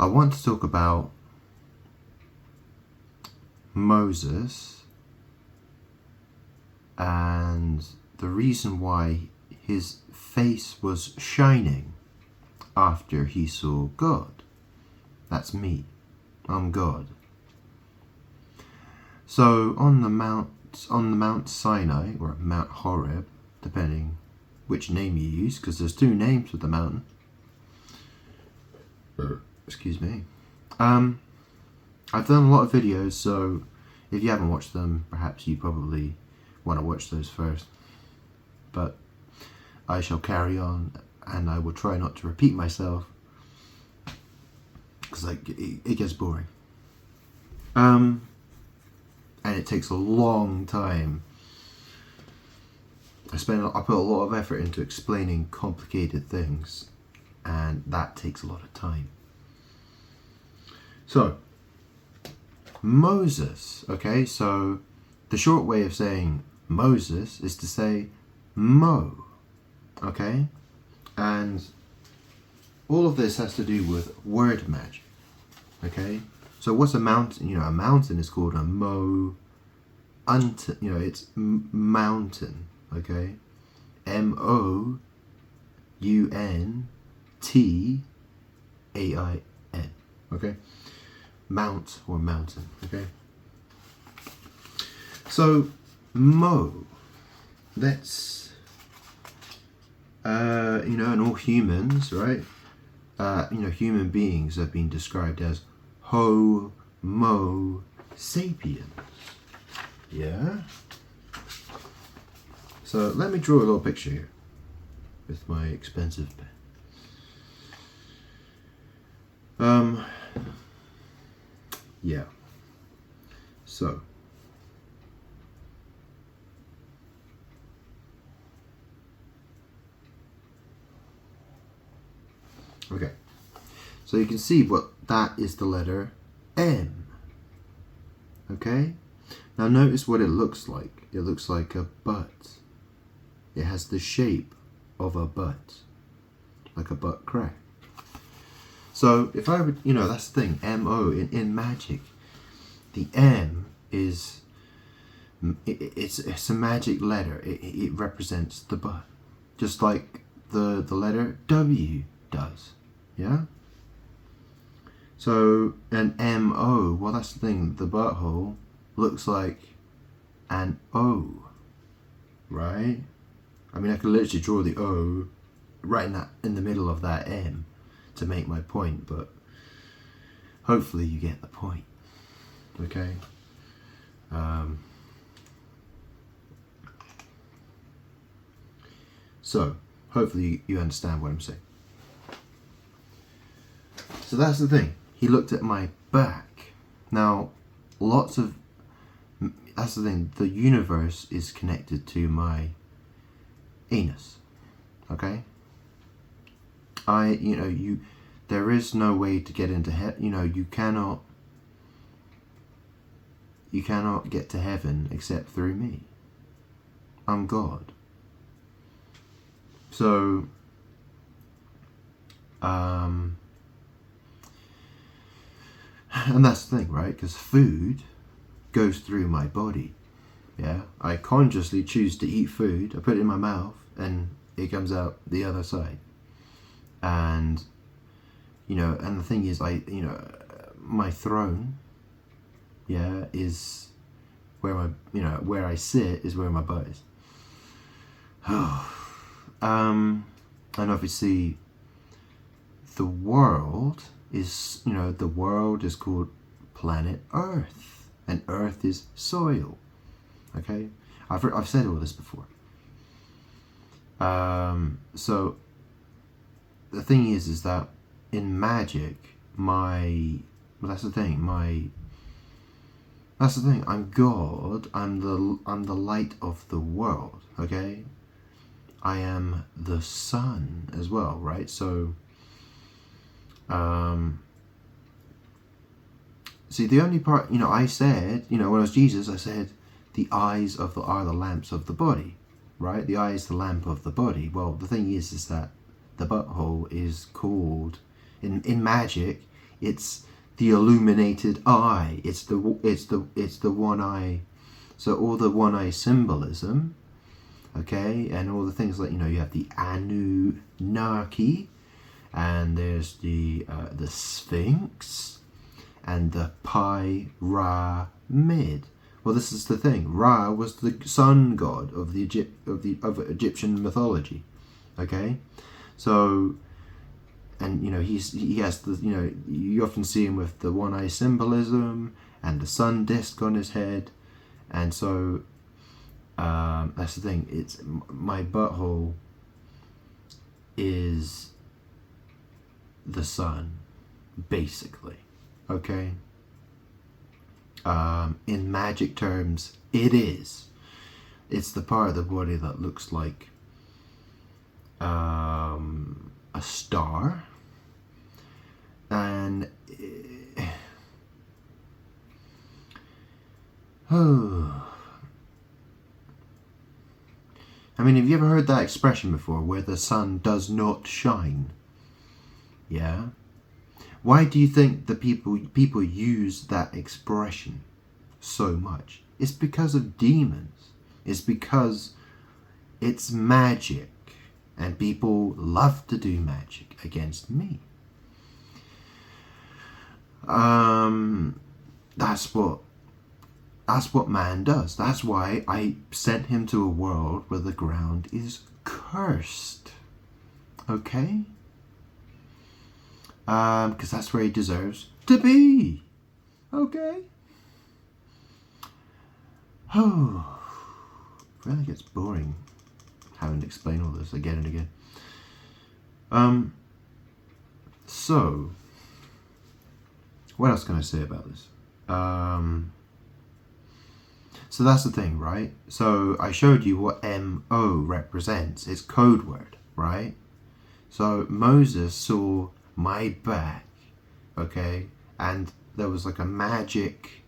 I want to talk about Moses and the reason why his face was shining after he saw God. That's me. I'm God. So on the Mount Sinai, or Mount Horeb, depending which name you use, because there's two names for the mountain. Excuse me. I've done a lot of videos, so if you haven't watched them, perhaps you probably want to watch those first. But I shall carry on, and I will try not to repeat myself, because it gets boring. And it takes a long time. I put a lot of effort into explaining complicated things, and that takes a lot of time. So, Moses, okay, so the short way of saying Moses is to say Mo, okay? And all of this has to do with word magic, okay? So what's a mountain? A mountain is called a mountain, it's mountain, okay? MOUNTAIN, okay? Mount or mountain, okay? So, Mo, that's, and all humans, right? Human beings have been described as Homo sapiens. Yeah? So, let me draw a little picture here with my expensive pen. Yeah. So, okay. So you can see what that is, the letter M. Okay? Now notice what it looks like. It looks like a butt. It has the shape of a butt. Like a butt crack. So if I would, that's the thing, M-O, in magic, the M is, it's a magic letter. It represents the butt. Just like the letter W does. Yeah? So an M-O, well that's the thing, the butthole looks like an O. Right? I mean, I could literally draw the O right in the middle of that M to make my point, but hopefully you get the point. Okay? So, hopefully you understand what I'm saying. So that's the thing. He looked at my back. Now, that's the thing. The universe is connected to my anus. Okay? There is no way to get into heaven. You cannot get to heaven except through me. I'm God. So, and that's the thing, right? Because food goes through my body. Yeah, I consciously choose to eat food. I put it in my mouth, and it comes out the other side. And and the thing is, my throne, yeah, is where where I sit is where my butt is. And obviously, the world is, the world is called planet Earth, and Earth is soil. Okay, I've said all this before. So the thing is that in magic, that's the thing. I'm God. I'm the light of the world. Okay, I am the sun as well, right? So, see, the only part, I said, when I was Jesus, I said, the eyes are the lamps of the body, right? The eye is the lamp of the body. Well, the thing is that the butthole is called, in magic, It's the illuminated eye. It's the one eye. So all the one eye symbolism, okay, and all the things like, you know, you have the Anunnaki, and there's the Sphinx, and the Pyramid. Well, this is the thing. Ra was the sun god of Egyptian mythology. Okay, so, and you know, he has the, you know, you often see him with the one eye symbolism and the sun disk on his head, and so that's the thing. It's my butthole is the sun, basically. Okay. In magic terms, it is. It's the part of the body that looks like a star, and I mean, have you ever heard that expression before, where the sun does not shine? Yeah. Why do you think the people use that expression so much? It's because of demons. It's because it's magic, and people love to do magic against me. That's what man does. That's why I sent him to a world where the ground is cursed. Okay? Because that's where he deserves to be. Okay? Oh, it really gets boring having to explain all this again and again. So, what else can I say about this? So that's the thing, right? So I showed you what MO represents. It's code word, right? So Moses saw my back, okay, and there was like a magic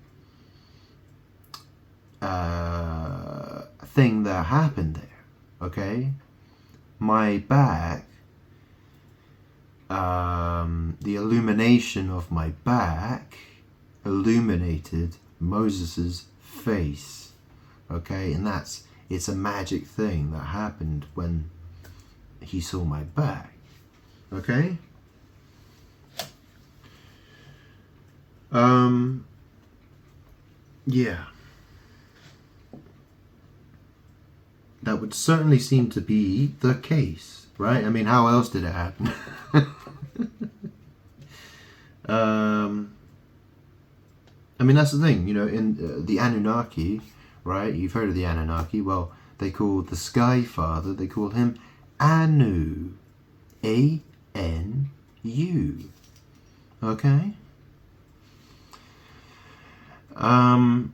thing that happened there, okay. My back, the illumination of my back illuminated Moses's face, okay, and it's a magic thing that happened when he saw my back, okay. Yeah. That would certainly seem to be the case, right? I mean, how else did it happen? I mean, that's the thing, you know, in the Anunnaki, right? You've heard of the Anunnaki. Well, they call the Sky Father, they call him Anu. A-N-U. Okay? And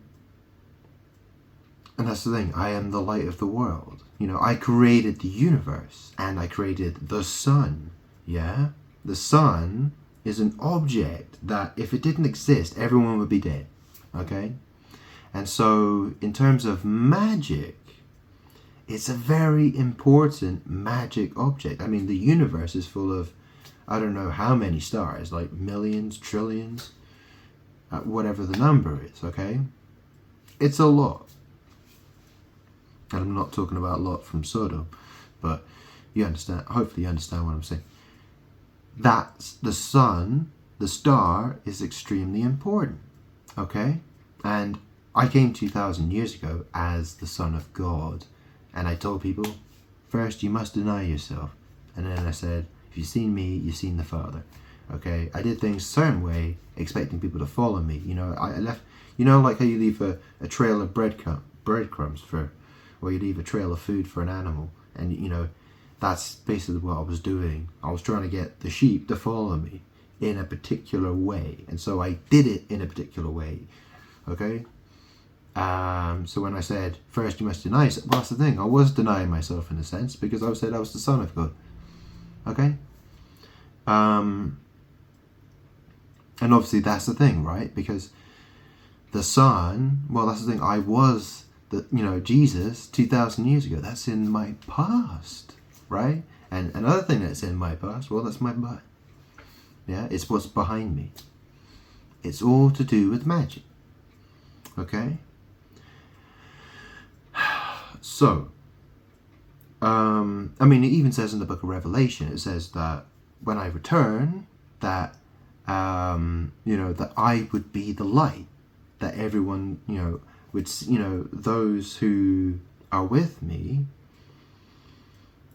that's the thing, I am the light of the world. You know, I created the universe, and I created the sun, yeah? The sun is an object that, if it didn't exist, everyone would be dead, okay? And so, in terms of magic, it's a very important magic object. I mean, the universe is full of, I don't know how many stars, like millions, trillions, whatever the number is, okay? It's a lot. And I'm not talking about a lot from Sodom, but you understand, hopefully you understand what I'm saying. That's the sun, the star is extremely important, okay? And I came 2,000 years ago as the Son of God, and I told people, first you must deny yourself. And then I said, if you've seen me, you've seen the Father. Okay, I did things a certain way, expecting people to follow me. You know, I left, you know, like how you leave a trail of breadcrumbs for, or you leave a trail of food for an animal. And, you know, that's basically what I was doing. I was trying to get the sheep to follow me in a particular way. And so I did it in a particular way. Okay? So when I said, first you must deny yourself, well, that's the thing. I was denying myself in a sense, because I said I was the Son of God. Okay? And obviously that's the thing, right? Because the Son, well, that's the thing. I was, Jesus 2,000 years ago. That's in my past, right? And another thing that's in my past, well, that's my butt. Yeah, it's what's behind me. It's all to do with magic. Okay? So, I mean, it even says in the book of Revelation, it says that when I return, that, that I would be the light, that everyone, would, those who are with me,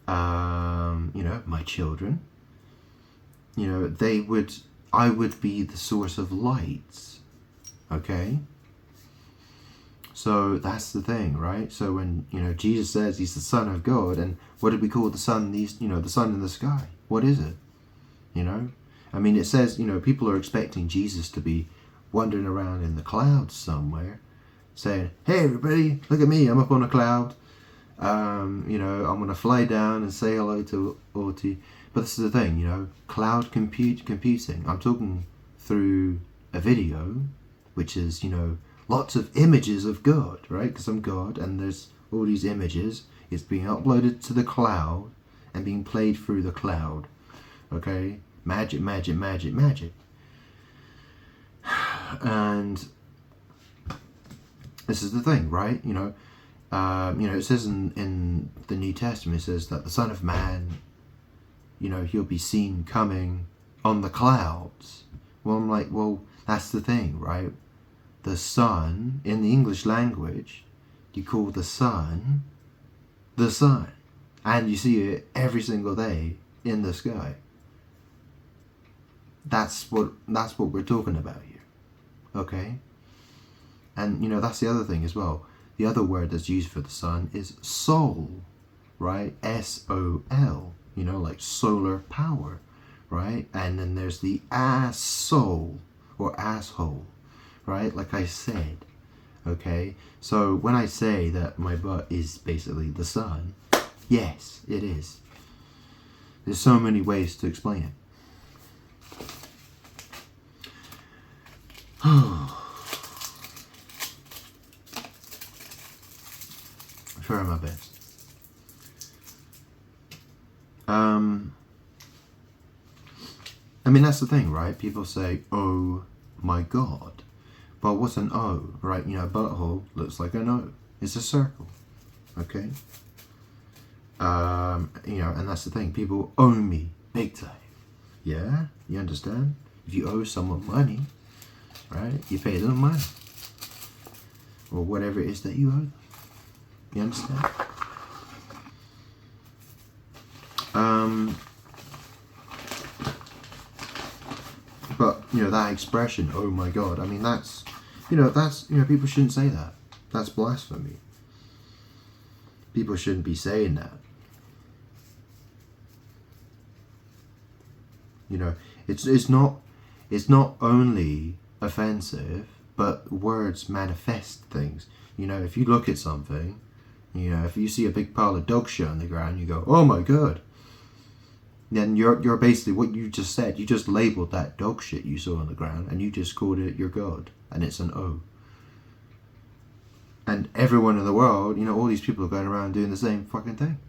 my children, I would be the source of lights. Okay? So that's the thing, right? So when, Jesus says he's the Son of God, and what did we call the sun? The sun in the sky. What is it? I mean, it says, people are expecting Jesus to be wandering around in the clouds somewhere, saying, hey, everybody, look at me, I'm up on a cloud. I'm going to fly down and say hello to Orty. But this is the thing, cloud computing. I'm talking through a video, which is, lots of images of God, right? Because I'm God, and there's all these images. It's being uploaded to the cloud and being played through the cloud. Okay? Magic, magic, magic, magic. And this is the thing, right? It says in the New Testament, it says that the Son of Man, he'll be seen coming on the clouds. Well, I'm like, well, that's the thing, right? The sun, in the English language, you call the sun, and you see it every single day in the sky. That's what we're talking about here, okay? And that's the other thing as well. The other word that's used for the sun is soul, right? S-O-L, like solar power, right? And then there's the soul or asshole, right? Like I said, okay? So when I say that my butt is basically the sun, yes, it is. There's so many ways to explain it. I try my best. I mean, that's the thing, right? People say, oh my God. But what's an O, right? Butthole looks like an O. It's a circle, okay? And that's the thing. People owe me big time. Yeah? You understand? If you owe someone money, right? You pay them money. Or whatever it is that you owe them. You understand? But, that expression, oh my God, I mean, that's people shouldn't say that. That's blasphemy. People shouldn't be saying that. It's not only offensive, but words manifest things. If you look at something, if you see a big pile of dog shit on the ground, you go, oh my God. Then you're basically what you just said. You just labeled that dog shit you saw on the ground, and you just called it your God, and it's an O. And everyone in the world, all these people are going around doing the same fucking thing.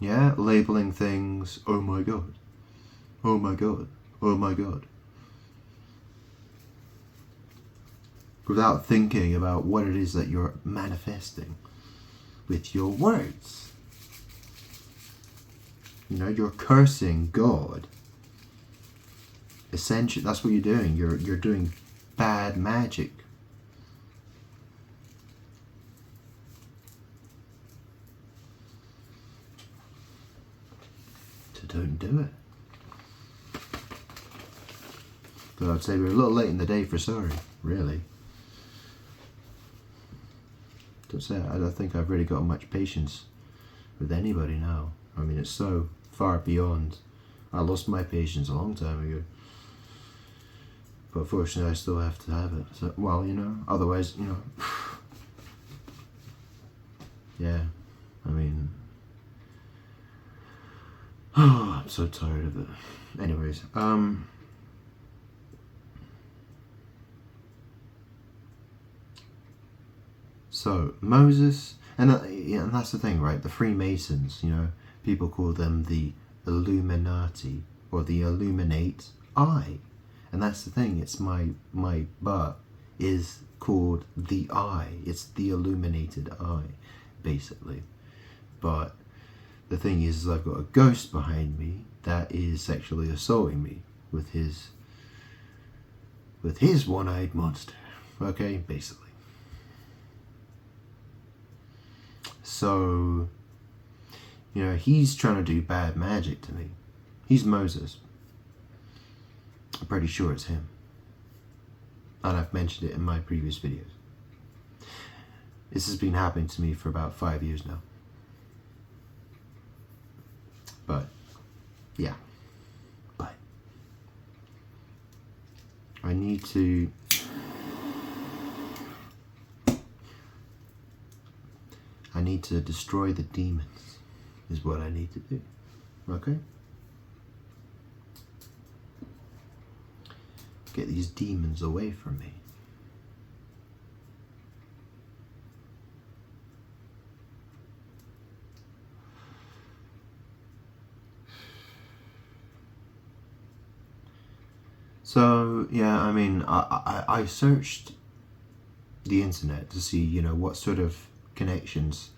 Yeah, labeling things, oh my God, oh my God, oh my God. Without thinking about what it is that you're manifesting with your words. You're cursing God. Essentially, that's what you're doing. You're doing bad magic. So don't do it. But I'd say we're a little late in the day for sorry, really. Don't say I don't think I've really got much patience with anybody now. I mean, it's so far beyond. I lost my patience a long time ago. But fortunately, I still have to have it. So, well, otherwise, yeah, I mean, I'm so tired of it. Anyways, so Moses, and that's the thing, right? The Freemasons, people call them the Illuminati or the Illuminate Eye, And that's the thing, it's my butt is called the eye. It's the illuminated eye, basically. But the thing is I've got a ghost behind me that is sexually assaulting me with his one-eyed monster. Okay, basically. So, you know, he's trying to do bad magic to me. He's Moses. I'm pretty sure it's him. And I've mentioned it in my previous videos. This has been happening to me for about 5 years now. But, yeah. But, I need to destroy the demons, is what I need to do. Okay? Get these demons away from me. So, yeah, I mean, I searched the internet to see, you know, what sort of connections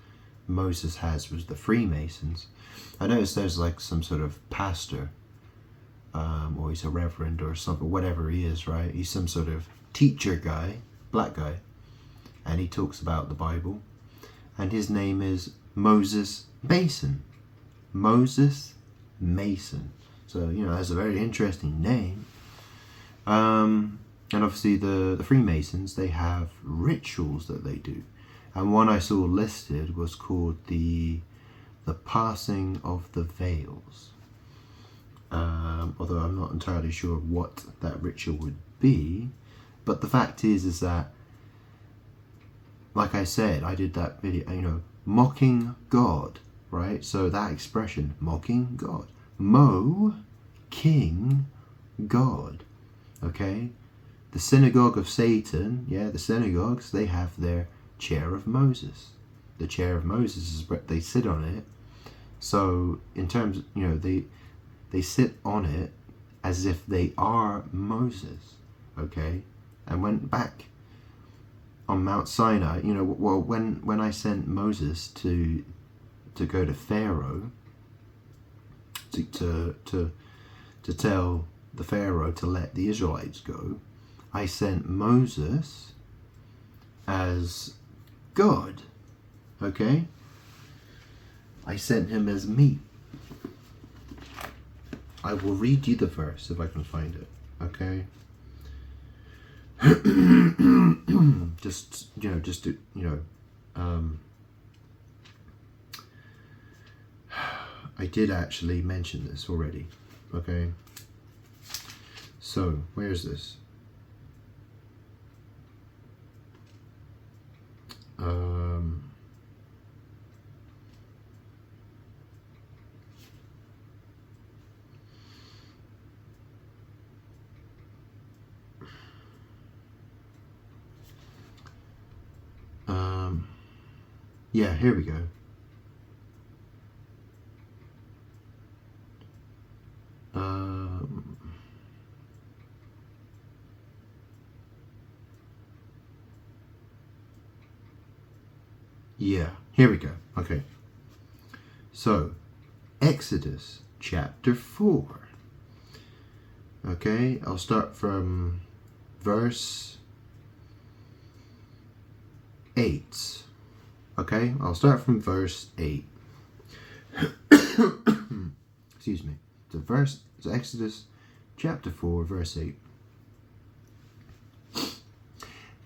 Moses has with the Freemasons. I noticed there's like some sort of pastor, or he's a reverend or something, whatever he is, right? He's some sort of teacher guy, black guy, and he talks about the Bible, and his name is Moses Mason. Moses Mason. So, you know, that's a very interesting name. And obviously the Freemasons, they have rituals that they do. And one I saw listed was called the passing of the veils. Although I'm not entirely sure what that ritual would be. But the fact is that, like I said, I did that video, you know, mocking God, right? So that expression, mocking God. King God. Okay? The synagogue of Satan, yeah, the synagogues, they have their chair of Moses. The chair of Moses is where they sit on it. So in terms of, you know, they sit on it as if they are Moses. Okay? And went back on Mount Sinai, you know, well, when I sent Moses to go to Pharaoh to tell the Pharaoh to let the Israelites go, I sent Moses as God. Okay? I sent him as me. I will read you the verse if I can find it. Okay? I did actually mention this already. Okay? So, where's this? Yeah, here we go. Yeah, here we go. Okay. So, Exodus chapter 4. Okay, I'll start from verse 8. Okay, I'll start from verse 8. Excuse me. It's Exodus chapter 4, verse 8.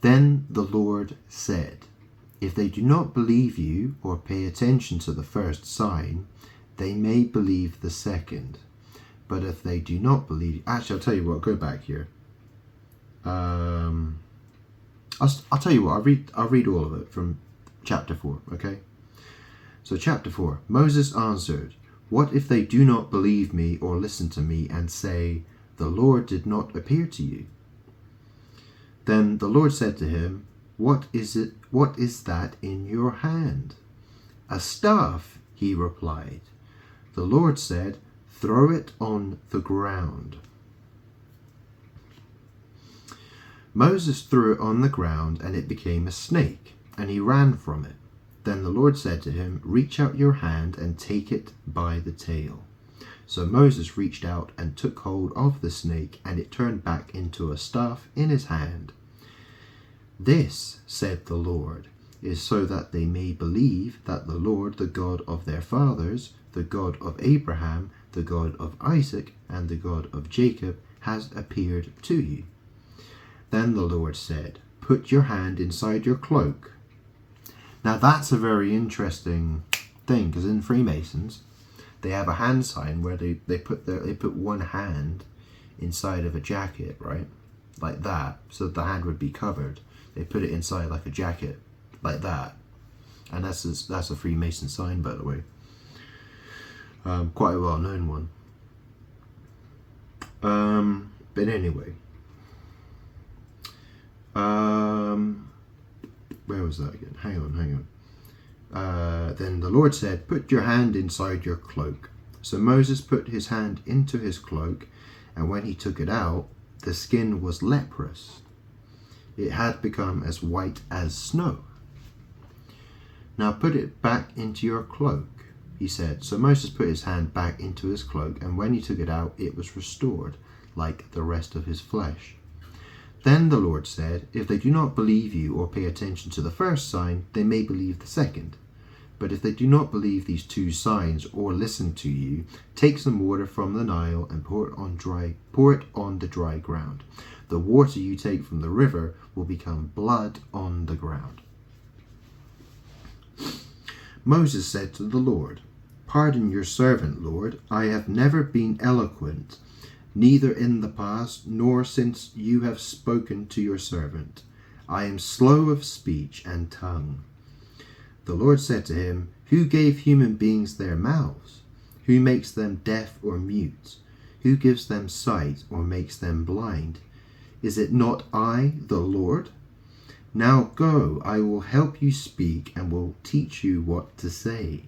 Then the Lord said, if they do not believe you or pay attention to the first sign, they may believe the second. But if they do not believe... Actually, I'll tell you what. Go back here. I'll tell you what. I'll read all of it from chapter 4. Okay? So chapter 4. Moses answered, what if they do not believe me or listen to me and say, the Lord did not appear to you? Then the Lord said to him, what is it? What is that in your hand? A staff, he replied. The Lord said, throw it on the ground. Moses threw it on the ground, and it became a snake, and he ran from it. Then the Lord said to him, "Reach out your hand and take it by the tail." So Moses reached out and took hold of the snake, and it turned back into a staff in his hand. "This," said the Lord, "is so that they may believe that the Lord, the God of their fathers, the God of Abraham, the God of Isaac, and the God of Jacob, has appeared to you." Then the Lord said, "Put your hand inside your cloak." Now that's a very interesting thing, because in Freemasons, they have a hand sign where they put one hand inside of a jacket, right? Like that, so that the hand would be covered. They put it inside like a jacket, like that. And that's a Freemason sign, by the way. Quite a well-known one. But anyway. Where was that again? Hang on. Then the Lord said, "Put your hand inside your cloak." So Moses put his hand into his cloak, and when he took it out, the skin was leprous. It had become as white as snow. "Now put it back into your cloak," he said. So Moses put his hand back into his cloak, and when he took it out, it was restored, like the rest of his flesh. Then the Lord said, "If they do not believe you or pay attention to the first sign, they may believe the second. But if they do not believe these two signs or listen to you, take some water from the Nile and pour it on the dry ground. The water you take from the river will become blood on the ground." Moses said to the Lord, "Pardon your servant, Lord. I have never been eloquent, neither in the past nor since you have spoken to your servant. I am slow of speech and tongue." The Lord said to him, "Who gave human beings their mouths? Who makes them deaf or mute? Who gives them sight or makes them blind? Is it not I, the Lord? Now go, I will help you speak and will teach you what to say."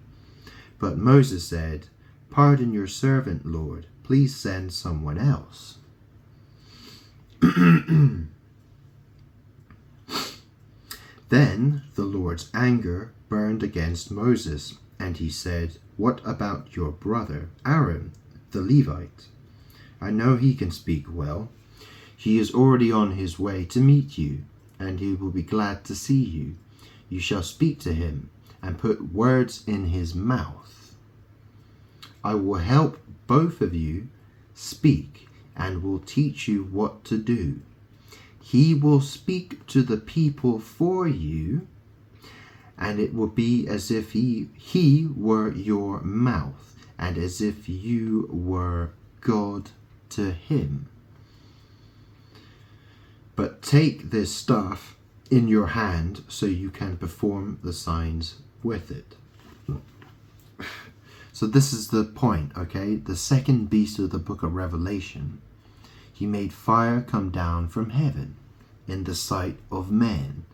But Moses said, "Pardon your servant, Lord. Please send someone else." Then the Lord's anger burned against Moses, and he said, "What about your brother Aaron, the Levite? I know he can speak well. He is already on his way to meet you, and he will be glad to see you. You shall speak to him and put words in his mouth. I will help both of you speak and will teach you what to do. He will speak to the people for you, and it will be as if he were your mouth, and as if you were God to him. But take this staff in your hand so you can perform the signs with it." So this is the point, okay? The second beast of the book of Revelation, he made fire come down from heaven in the sight of men.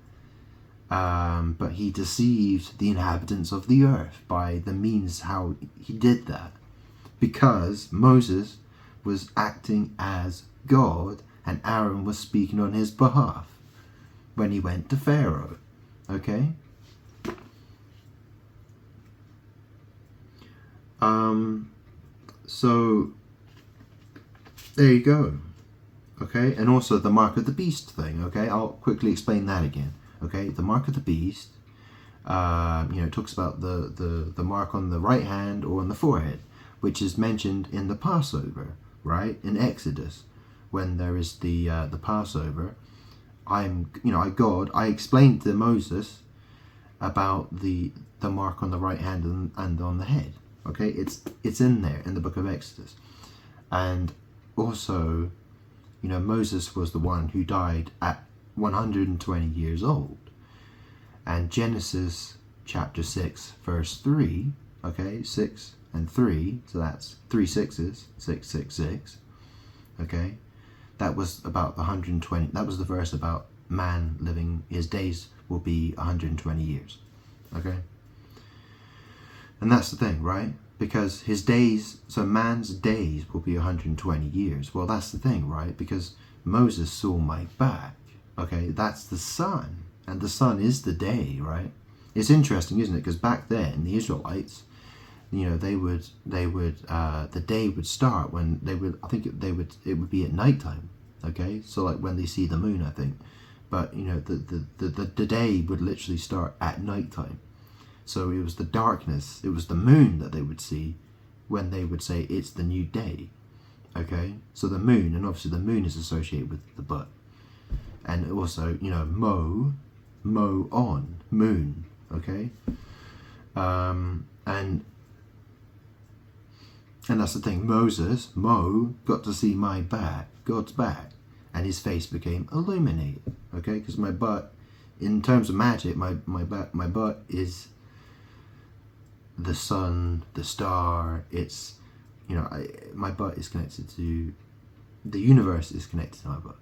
But he deceived the inhabitants of the earth by the means how he did that. Because Moses was acting as God and Aaron was speaking on his behalf when he went to Pharaoh. Okay? So there you go. Okay, and also the mark of the beast thing. Okay, I'll quickly explain that again. Okay, the mark of the beast. It talks about the mark on the right hand or on the forehead, which is mentioned in the Passover, right? In Exodus, when there is the Passover, I explained to Moses about the mark on the right hand and on the head. Okay, it's in there in the book of Exodus, and also, Moses was the one who died at 120 years old, and Genesis chapter 6 verse 3. Okay, 6 and 3, so that's 3 6s, 666. Okay, that was about 120. That was the verse about man living, his days will be 120 years. Okay, and that's the thing, right? Because his days, so man's days will be 120 years. Well, that's the thing, right? Because Moses saw my back. Okay, that's the sun, and the sun is the day, right? It's interesting, isn't it? Because back then, the Israelites, you know, the day would start when it would be at nighttime. Okay, so like when they see the moon, I think. But you know, the day would literally start at nighttime. So it was the darkness, it was the moon that they would see when they would say it's the new day. Okay, so the moon, and obviously the moon is associated with the butt. And also, you know, mow on, moon, okay? And that's the thing, Mo, got to see my back, God's back, and his face became illuminated, okay? Because my butt, in terms of magic, my butt is the sun, the star, it's, you know, my butt is connected to, the universe is connected to my butt,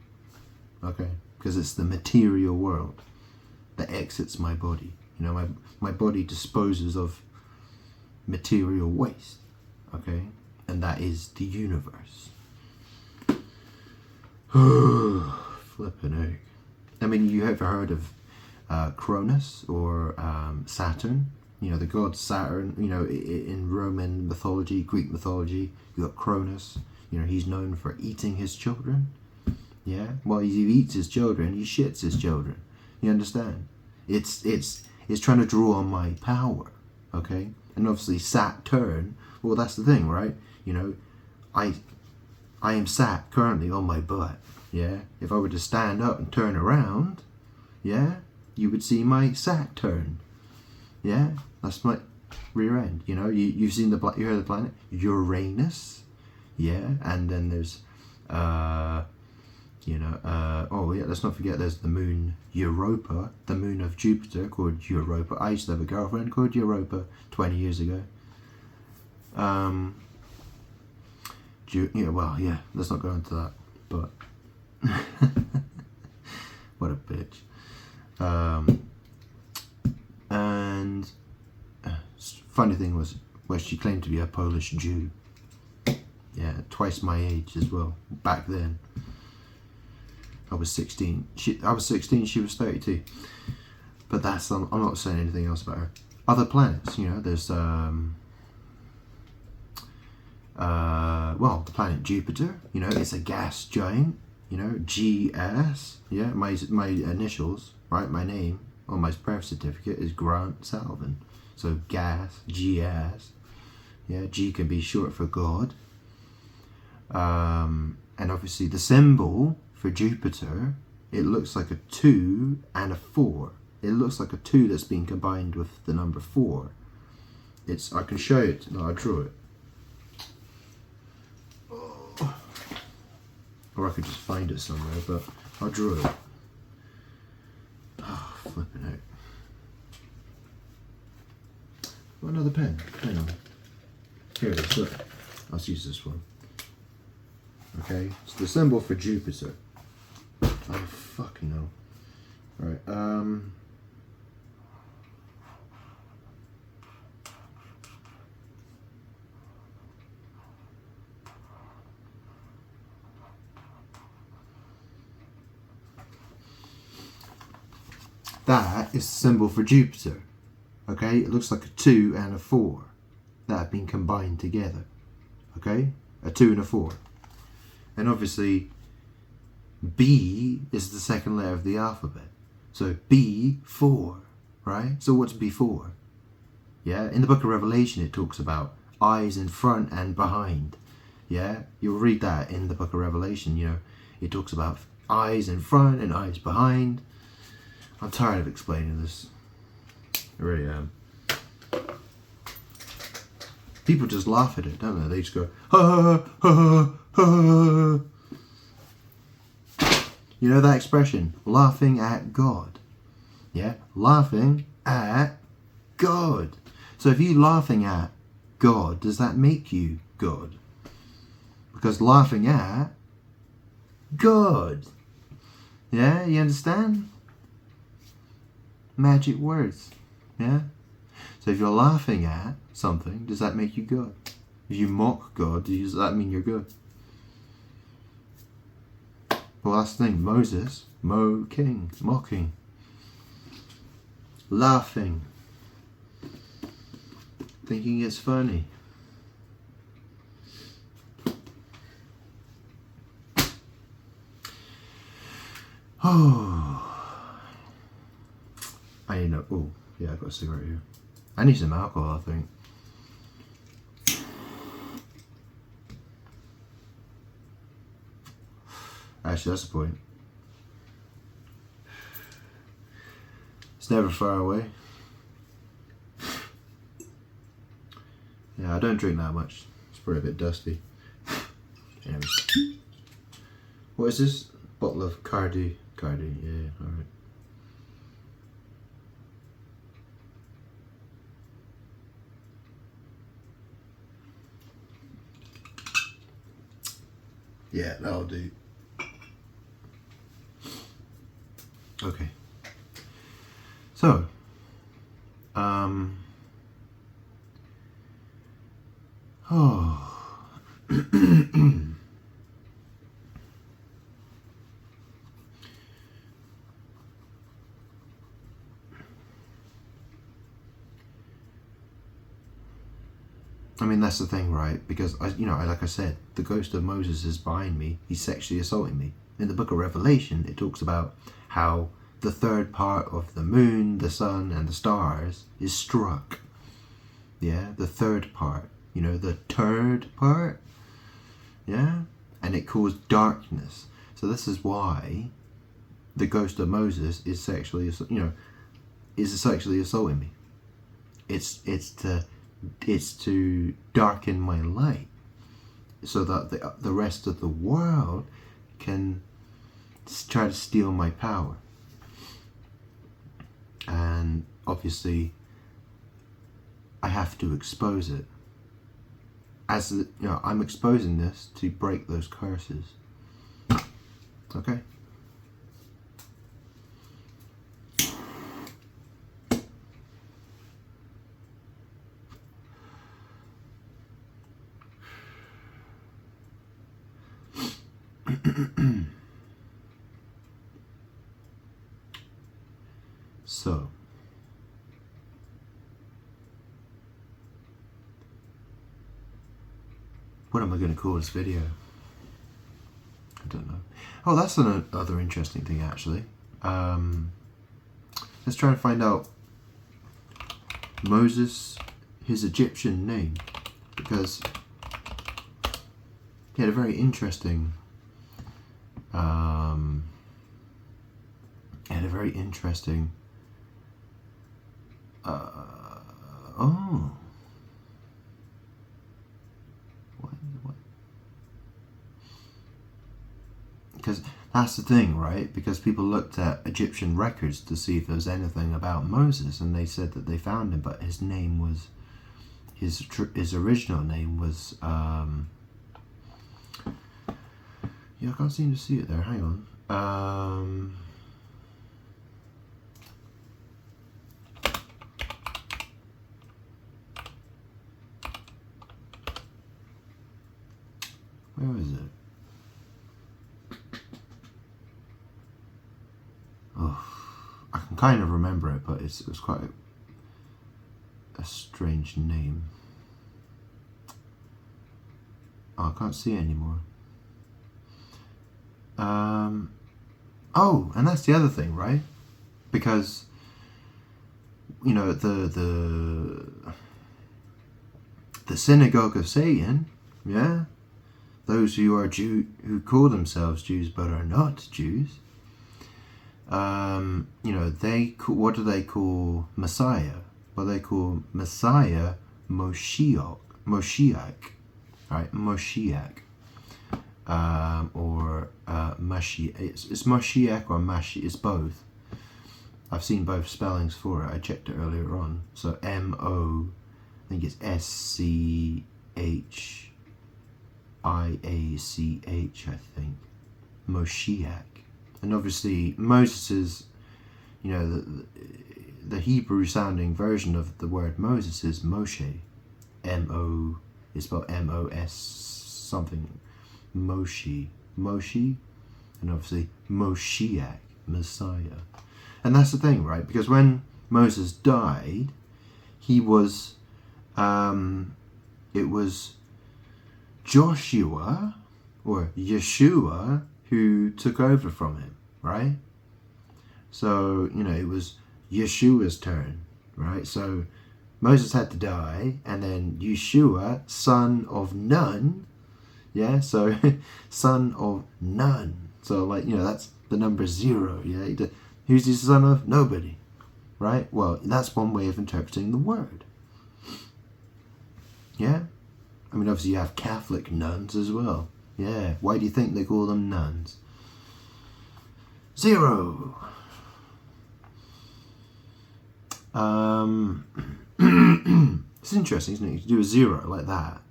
okay? Because it's the material world that exits my body. You know, my body disposes of material waste, okay? And that is the universe. Flippin' egg. I mean, you ever heard of Cronus or Saturn? You know, the god Saturn, you know, in Roman mythology, Greek mythology, you got Cronus. You know, he's known for eating his children. Yeah, well, he eats his children, he shits his children. You understand? It's trying to draw on my power, okay? And obviously Saturn, well, that's the thing, right? You know, I am sat currently on my butt, yeah? If I were to stand up and turn around, yeah, you would see my Saturn, yeah? That's my rear end, you know? You've seen you heard the planet Uranus, yeah? And then there's, you know, oh yeah, let's not forget there's the moon Europa, the moon of Jupiter called Europa. I used to have a girlfriend called Europa 20 years ago. Yeah, well, yeah, let's not go into that, but what a bitch. And funny thing was, well, she claimed to be a Polish Jew. Yeah, twice my age as well, back then. I was 16. I was 16. She was 32. But that's I'm not saying anything else about her. Other planets, you know. There's well, the planet Jupiter. You know, it's a gas giant. You know, GS. Yeah, my initials, right? My name on my birth certificate is Grant Salvin. So gas, GS. Yeah, G can be short for God. And obviously the symbol for Jupiter, it looks like a 2 and a 4. It looks like a 2 that's been combined with the number 4. I can show it. No, I drew it. Oh. Or I could just find it somewhere, but I drew it. Oh, flipping out. Got another pen. Hang on. Here it is. Look. Let's use this one. Okay, it's the symbol for Jupiter. Oh, fucking hell. Alright, that is the symbol for Jupiter. Okay, it looks like a 2 and a 4 that have been combined together. Okay, a 2 and a 4. And obviously, B is the second letter of the alphabet. So B4, right? So what's B4? Yeah, in the book of Revelation, it talks about eyes in front and behind. Yeah, you'll read that in the book of Revelation, you know. It talks about eyes in front and eyes behind. I'm tired of explaining this. I really am. People just laugh at it, don't they? They just go, ha ha ha ha. You know that expression, laughing at God. Yeah, laughing at God. So if you're laughing at God, does that make you God? Because laughing at God. Yeah, you understand? Magic words. Yeah? So if you're laughing at something, does that make you God? If you mock God, does that mean you're good? Well, that's the thing. Moses, mocking, laughing, thinking it's funny. Oh, I need no. Oh, yeah, I got a cigarette here. I need some alcohol, I think. Actually, that's the point. It's never far away. Yeah, I don't drink that much. It's probably a bit dusty. Anyway. What is this? Bottle of Cardi, yeah, alright. Yeah, that'll do. Okay. So, I mean, that's the thing, right? Because, like I said, the ghost of Moses is behind me. He's sexually assaulting me. In the book of Revelation, it talks about how the third part of the moon, the sun, and the stars is struck. Yeah, the third part. The third part. Yeah, and it caused darkness. So this is why the ghost of Moses is sexually assaulting me. It's to darken my light, so that the rest of the world can try to steal my power. And obviously, I have to expose it. I'm exposing this to break those curses. Okay. So, what am I going to call this video? I don't know. Oh, that's another interesting thing, actually. Let's try and find out Moses, his Egyptian name, because he had a very interesting what? Because that's the thing, right? Because people looked at Egyptian records to see if there was anything about Moses, and they said that they found him, but his name was his original name was yeah, I can't seem to see it there. Hang on. Where is it? Oh, I can kind of remember it, but it was quite a strange name. Oh, I can't see it anymore. Oh, and that's the other thing, right? Because the synagogue of Satan, yeah, those who are who call themselves Jews but are not Jews, what do they call Messiah? Well, they call Messiah Moshiach, right? Moshiach, or Mashiach. It's Moshiach or Mashi. It's both. I've seen both spellings for it. I checked it earlier on. So I think it's SCHIACH, I think. Moshiach. And obviously Moses is, the Hebrew sounding version of the word Moses is Moshe. It's spelled MOS something. Moshi. and obviously Moshiach, Messiah. And that's the thing, right? Because when Moses died, it was Joshua or Yeshua who took over from him, right? So, it was Yeshua's turn, right? So Moses had to die, and then Yeshua, son of Nun, so son of none. So, that's the number 0, Who's he son of? Nobody, right? Well, that's one way of interpreting the word. Yeah? I mean, obviously you have Catholic nuns as well. Yeah. Why do you think they call them nuns? 0. It's interesting, isn't it? You do a 0 like that.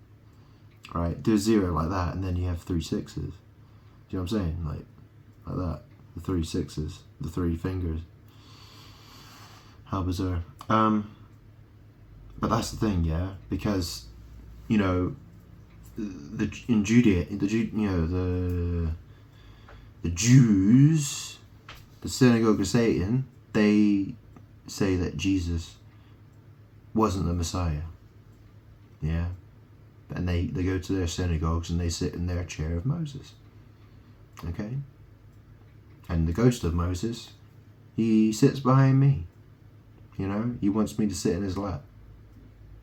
Right? Do a 0 like that, and then you have 3 6s. Do you know what I'm saying? Like that. The 3 6s. The 3 fingers. How bizarre. But that's the thing, yeah? Because, in Judea, the Jews, the synagogue of Satan, they say that Jesus wasn't the Messiah. Yeah? And they go to their synagogues and they sit in their chair of Moses. Okay? And the ghost of Moses, he sits behind me. He wants me to sit in his lap.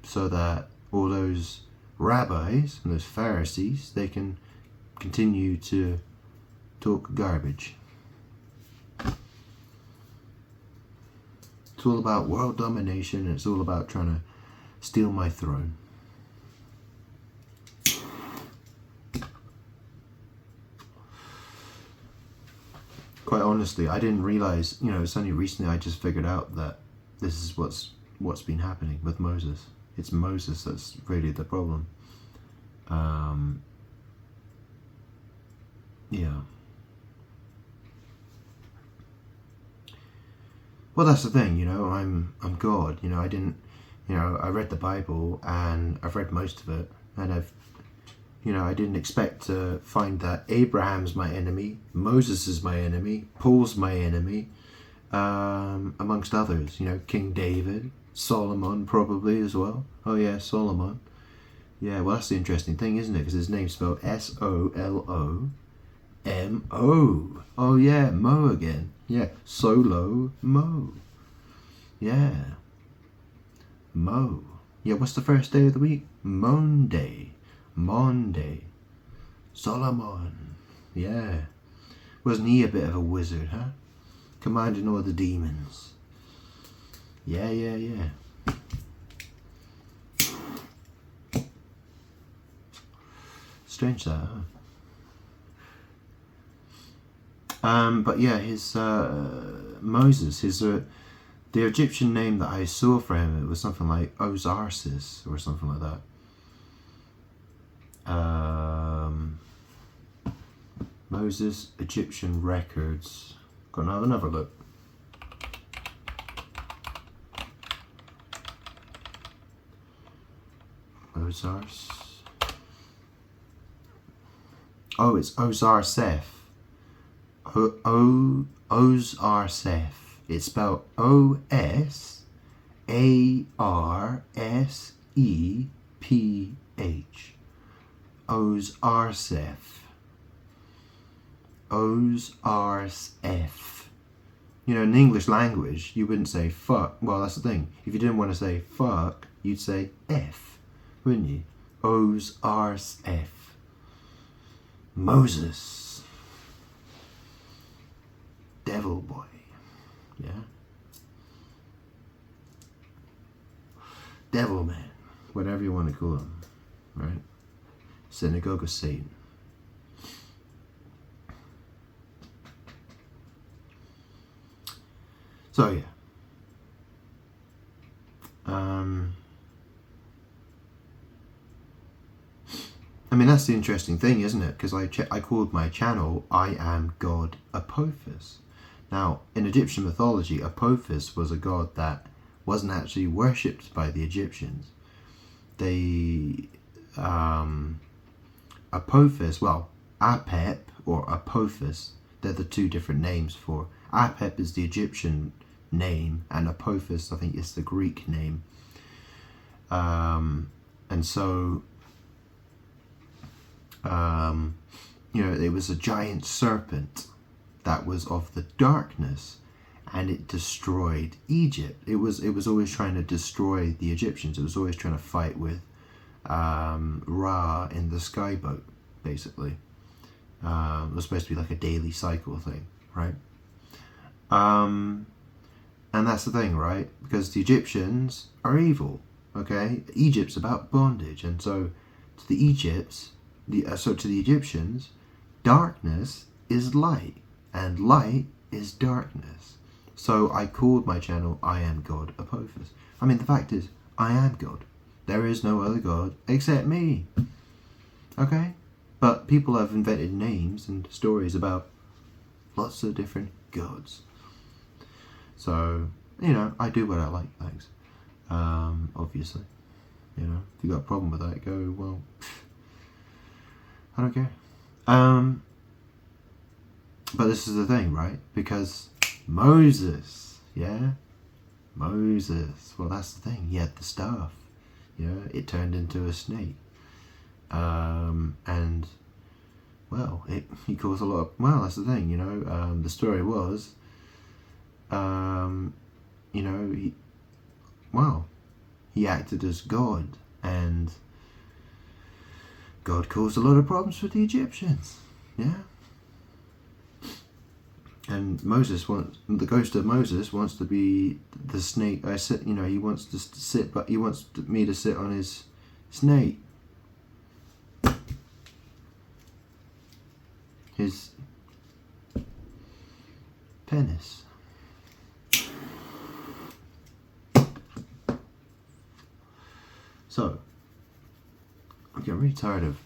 So that all those rabbis and those Pharisees, they can continue to talk garbage. It's all about world domination, and it's all about trying to steal my throne. Quite honestly, I didn't realize, it's only recently I just figured out that this is what's been happening with Moses. It's Moses that's really the problem. Yeah. Well, that's the thing, I'm God. I didn't, I read the Bible and I've read most of it, and I didn't expect to find that Abraham's my enemy, Moses is my enemy, Paul's my enemy, amongst others. King David, Solomon probably as well. Oh yeah, Solomon. Yeah, well that's the interesting thing, isn't it? Because his name's spelled Solomo. Oh yeah, Mo again. Yeah, Solo Mo. Yeah. Mo. Yeah, what's the first day of the week? Monday. Solomon. Yeah. Wasn't he a bit of a wizard, huh? Commanding all the demons. Yeah. Strange that, huh? But yeah, his Moses, the Egyptian name that I saw for him, it was something like Osiris or something like that. Moses, Egyptian records. Gonna have another look. Osiris. Oh, it's Osarseph. Osarseph. It's spelled Osarseph. Osarseph. In the English language, you wouldn't say fuck. Well, that's the thing. If you didn't want to say fuck, you'd say F, wouldn't you? Osarseph. Moses. Devil boy. Yeah? Devil man. Whatever you want to call him. Right? Synagogue of Satan. So yeah. I mean, that's the interesting thing, isn't it? Because I called my channel I Am God Apophis. Now, in Egyptian mythology, Apophis was a god that wasn't actually worshipped by the Egyptians. They, Apophis, well, Apep or Apophis, They're the two different names for Apep is the Egyptian name, and Apophis, I think, is the Greek name. And so, it was a giant serpent that was of the darkness, and it destroyed Egypt. It was always trying to destroy the Egyptians. It was always trying to fight with Ra in the skyboat, basically. It was supposed to be like a daily cycle thing, right? And that's the thing, right? Because the Egyptians are evil, okay? Egypt's about bondage, and so to the Egyptians, darkness is light, and light is darkness. So I called my channel I Am God Apophis. I mean, the fact is, I am God. There is no other God except me. Okay? But people have invented names and stories about lots of different gods. So, I do what I like, thanks. Obviously. If you got a problem with that, go, well, I don't care. But this is the thing, right? Because Moses, Moses, well, that's the thing. He had the staff. It turned into a snake. And, well, he caused a lot of, well, that's the thing, the story was, he acted as God, and God caused a lot of problems with the Egyptians, And the ghost of Moses wants to be the snake. I said, he wants to sit, but he wants me to sit on his snake. His penis. So, I'm getting really tired of,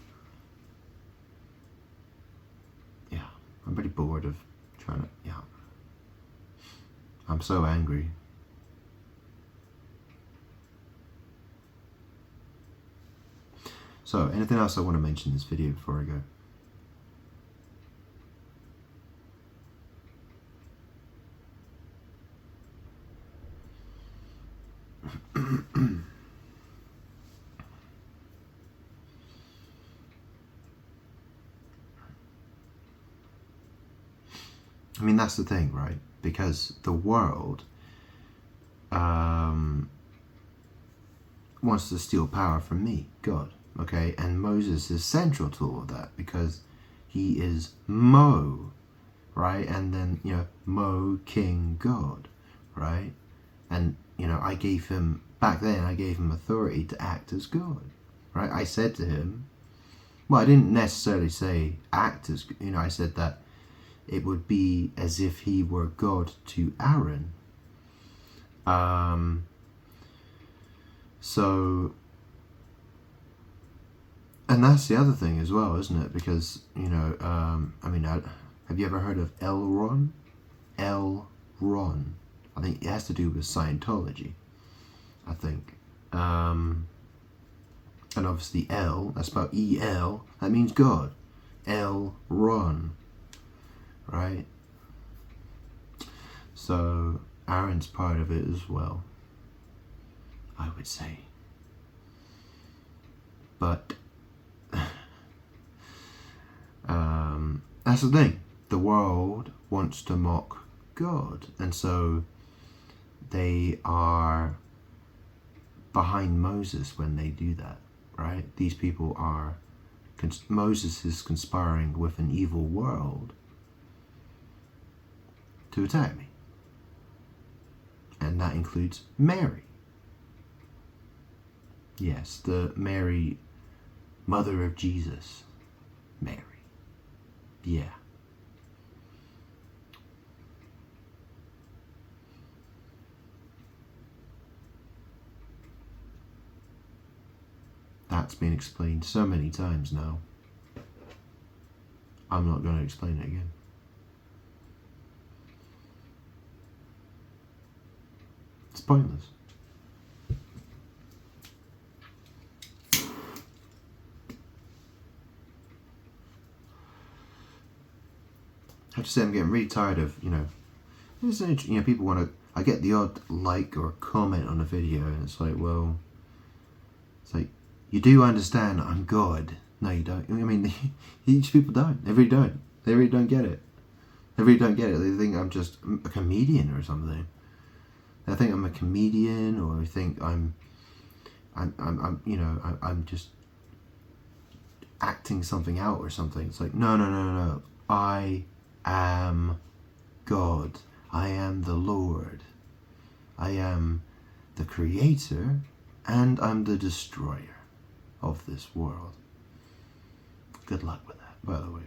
I'm pretty bored of trying to, I'm so angry. So, anything else I want to mention in this video before I go? I mean, that's the thing, right? Because the world wants to steal power from me, God, okay? And Moses is central to all of that because he is Mo, right? And then, Mo, King, God, right? And, I gave him, back then, I gave him authority to act as God, right? I said to him, well, I didn't necessarily say act as, I said that it would be as if he were God to Aaron. So, and that's the other thing as well, isn't it? Because, have you ever heard of Elron? Elron. I think it has to do with Scientology, I think. And obviously L, that's about E-L, that means God. Elron. Right? So, Aaron's part of it as well, I would say. But, that's the thing. The world wants to mock God. And so, they are behind Moses when they do that. Right? These people are, Moses is conspiring with an evil world to attack me. And that includes Mary. Yes, the Mary, mother of Jesus. Mary. Yeah. That's been explained so many times now. I'm not going to explain it again. It's pointless. I have to say I'm getting really tired of, people want to, I get the odd like or comment on a video, and it's like, well, it's like, you do understand I'm God. No, you don't. I mean, each people don't. They really don't. They really don't get it. They really don't get it. They think I'm just a comedian or something. They think I'm a comedian, or they think I'm just acting something out or something. It's like, no. I am God. I am the Lord. I am the creator, and I'm the destroyer of this world. Good luck with that, by the way.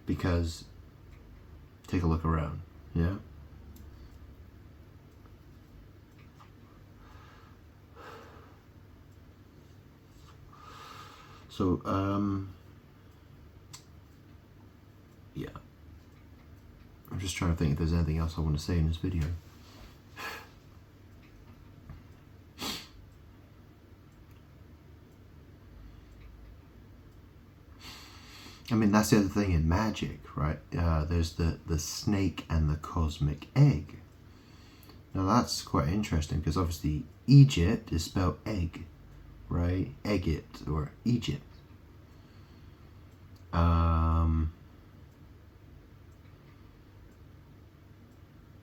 Because, take a look around, yeah? So, yeah. I'm just trying to think if there's anything else I want to say in this video. I mean, that's the other thing in magic, right? There's the snake and the cosmic egg. Now that's quite interesting, because obviously Egypt is spelled egg, right? Egget, or Egypt.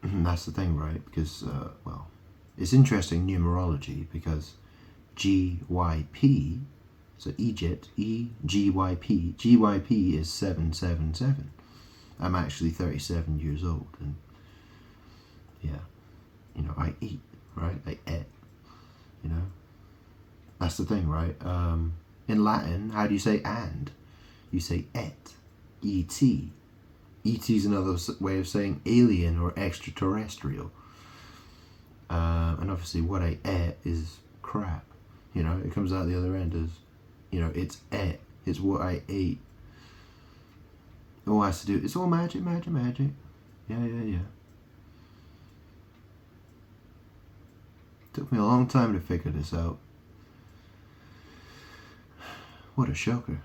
That's the thing, right? Because, well, it's interesting numerology, because GYP, so Egypt, E-G-Y-P, GYP is 777. I'm actually 37 years old, and yeah, I eat, right? I ate, That's the thing, right? In Latin, how do you say and? You say et, E-T. E.T. is another way of saying alien or extraterrestrial. And obviously what I ate is crap. It comes out the other end as, it's et. It's what I ate. All has to do, it's all magic. Yeah. Took me a long time to figure this out. What a shocker.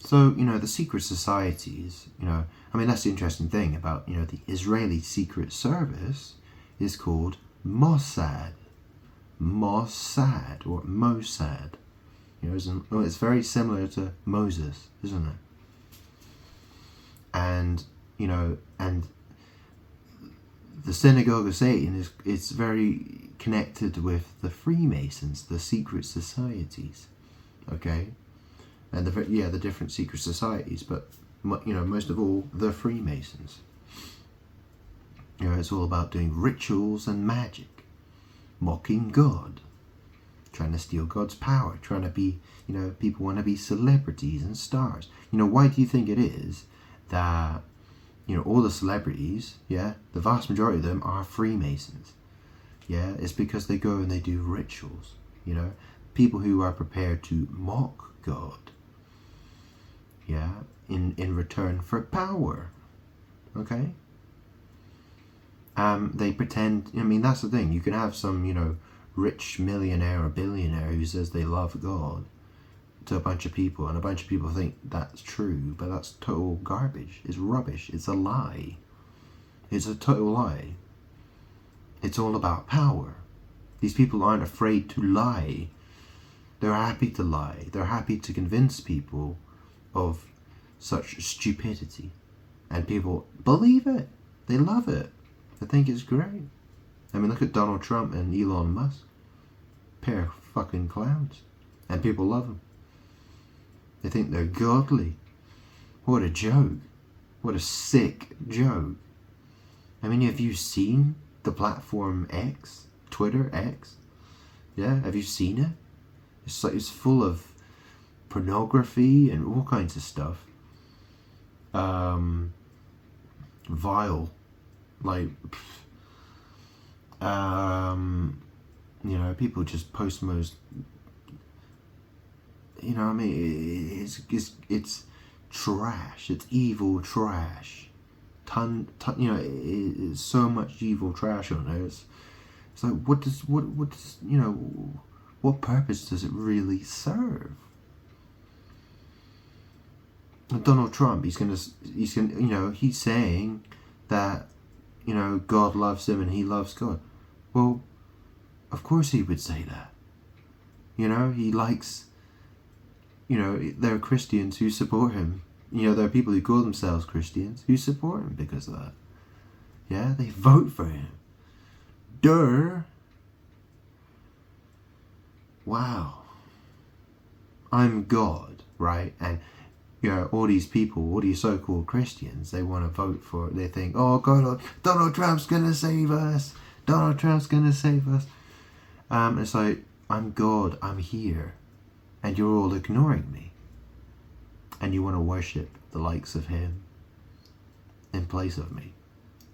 So, the secret societies, I mean, that's the interesting thing about, the Israeli Secret Service is called Mossad. Mossad, or Mossad. It's very similar to Moses, isn't it? And, and the synagogue of Satan is very connected with the Freemasons, the secret societies, okay? And the different secret societies, but most of all the Freemasons. It's all about doing rituals and magic, mocking God, trying to steal God's power, trying to be, people want to be celebrities and stars. Why do you think it is that, all the celebrities, the vast majority of them are Freemasons? Yeah, it's because they go and they do rituals, people who are prepared to mock God, in return for power, okay? They pretend, that's the thing, you can have some, rich millionaire or billionaire who says they love God to a bunch of people, and a bunch of people think that's true, but that's total garbage. It's rubbish. It's a lie. It's a total lie. It's all about power. These people aren't afraid to lie. They're happy to lie. They're happy to convince people of such stupidity, and people believe it. They love it. They think it's great. I mean, look at Donald Trump and Elon Musk. Pair of fucking clowns, and people love them. They think they're godly. What a joke. What a sick joke. I mean, have you seen the platform X? Twitter X? Yeah, have you seen it? It's full of pornography and all kinds of stuff. Vile. Like, people just post most you know what I mean, it's trash. It's evil trash. You know, it's so much evil trash on there. It's like, what does you know, what purpose does it really serve? Donald Trump, he's gonna, you know, he's saying that, you know, God loves him and he loves God. Well, of course he would say that. You know, he likes, you know, there are Christians who support him. You know, there are people who call themselves Christians who support him because of that. Yeah, they vote for him. Duh. Wow. I'm God, right? And, you know, all these people, all these so-called Christians, they want to vote for it. They think, oh, God, Donald Trump's going to save us. Donald Trump's going to save us. It's like, I'm God, I'm here. And you're all ignoring me. And you want to worship the likes of him in place of me.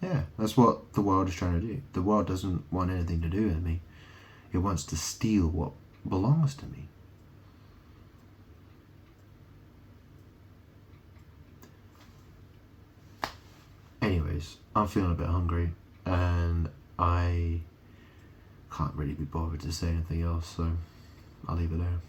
Yeah, that's what the world is trying to do. The world doesn't want anything to do with me. It wants to steal what belongs to me. Anyways, I'm feeling a bit hungry and I can't really be bothered to say anything else, so I'll leave it there.